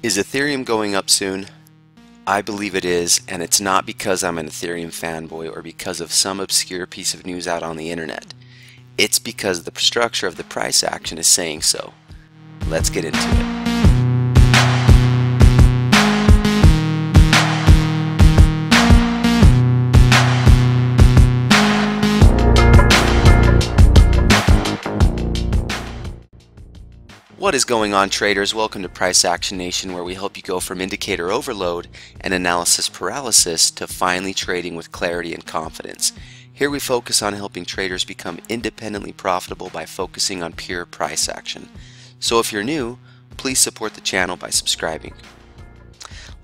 Is Ethereum going up soon? I believe it is, and it's not because I'm an Ethereum fanboy or because of some obscure piece of news out on the internet. It's because the structure of the price action is saying so. Let's get into it. What is going on, traders? Welcome to Price Action Nation, where we help you go from indicator overload and analysis paralysis to finally trading with clarity and confidence. Here we focus on helping traders become independently profitable by focusing on pure price action. So if you're new, please support the channel by subscribing.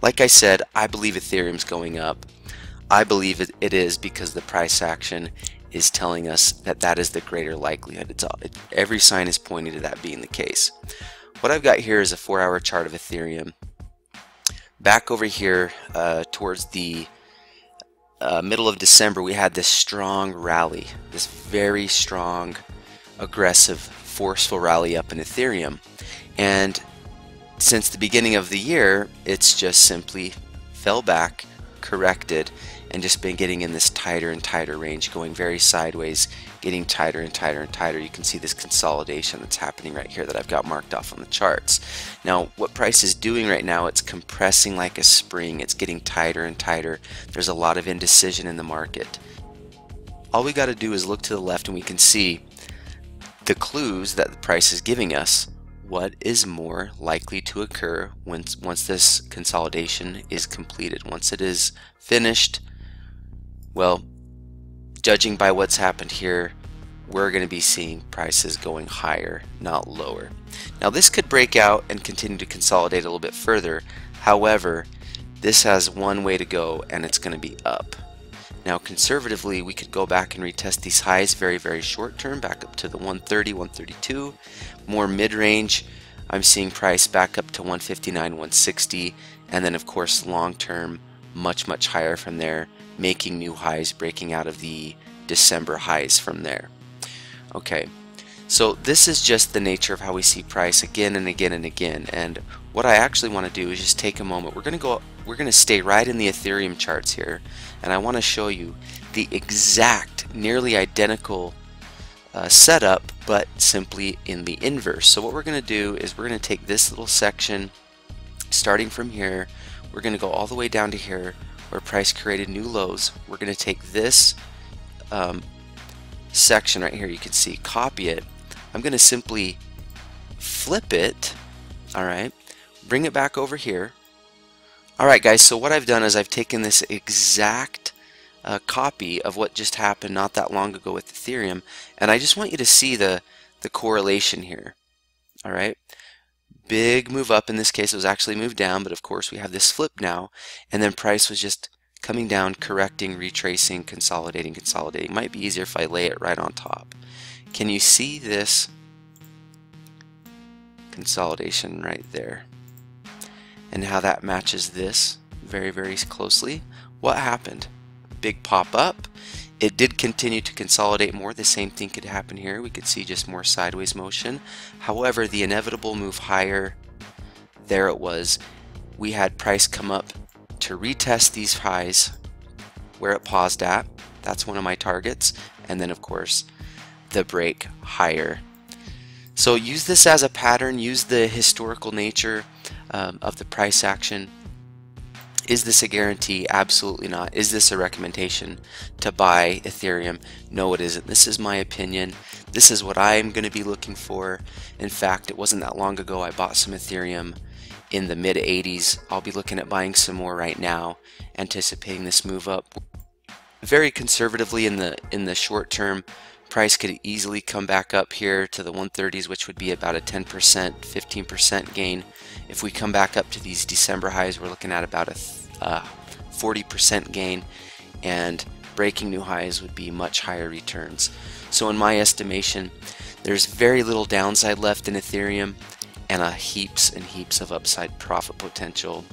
Like I said, I believe Ethereum's going up. I believe it is because the price action is telling us that that is the greater likelihood. Every sign is pointing to that being the case. What I've got here is a 4-hour chart of Ethereum. Back over here towards the middle of December, we had this strong rally, this very strong, aggressive, forceful rally up in Ethereum. And since the beginning of the year, it's just simply fell back, corrected, and just been getting in this tighter and tighter range, going very sideways, getting tighter and tighter and tighter. You can see this consolidation that's happening right here that I've got marked off on the charts. Now, what price is doing right now, it's compressing like a spring. It's getting tighter and tighter. There's a lot of indecision in the market. All we got to do is look to the left and we can see the clues that the price is giving us. What is more likely to occur once this consolidation is completed, once it is finished? Well, judging by what's happened here, we're going to be seeing prices going higher, not lower. Now, this could break out and continue to consolidate a little bit further. However, this has one way to go, and it's going to be up. Now, conservatively, we could go back and retest these highs very, very short term, back up to the 130, 132. More mid-range, I'm seeing price back up to 159, 160. And then, of course, long term, much, much higher from there, making new highs, breaking out of the December highs from there. Okay, so this is just the nature of how we see price again and again and again. And what I actually want to do is just take a moment. We're going to stay right in the Ethereum charts here, and I want to show you the exact, nearly identical setup, but simply in the inverse. So what we're going to do is we're going to take this little section, starting from here. We're going to go all the way down to here, where price created new lows. We're going to take this section right here, you can see, copy it. I'm going to simply flip it, alright, bring it back over here. Alright guys, so what I've done is I've taken this exact copy of what just happened not that long ago with Ethereum, and I just want you to see the correlation here. Alright, big move up. In this case it was actually moved down, but of course we have this flip now, and then price was just coming down, correcting, retracing, consolidating, consolidating. Might be easier if I lay it right on top. Can you see this consolidation right there and how that matches this very, very closely? What happened? Big pop up. It did continue to consolidate more. The same thing could happen here. We could see just more sideways motion. However, the inevitable move higher, there it was. We had price come up to retest these highs where it paused at. That's one of my targets. And then, of course, the break higher. So use this as a pattern. Use the historical nature of the price action. Is this a guarantee? Absolutely not. Is this a recommendation to buy Ethereum? No, it isn't. This is my opinion. This is what I'm going to be looking for. In fact, it wasn't that long ago I bought some Ethereum in the mid 80s. I'll be looking at buying some more right now, anticipating this move up. Very conservatively in the short term, price could easily come back up here to the 130s, which would be about a 10%, 15% gain. If we come back up to these December highs, we're looking at about a 40% gain, and breaking new highs would be much higher returns. So in my estimation, there's very little downside left in Ethereum, and heaps and heaps of upside profit potential.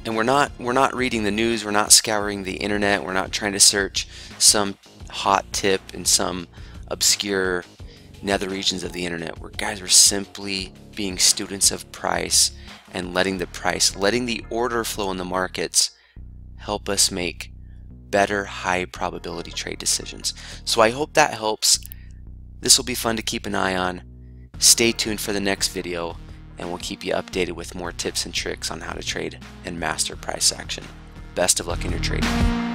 And we're not reading the news, we're not scouring the internet, we're not trying to search some hot tip in some obscure nether regions of the internet. Guys, we're simply being students of price and letting the order flow in the markets help us make better high probability trade decisions. So I hope that helps. This will be fun to keep an eye on. Stay tuned for the next video, and we'll keep you updated with more tips and tricks on how to trade and master price action. Best of luck in your trading.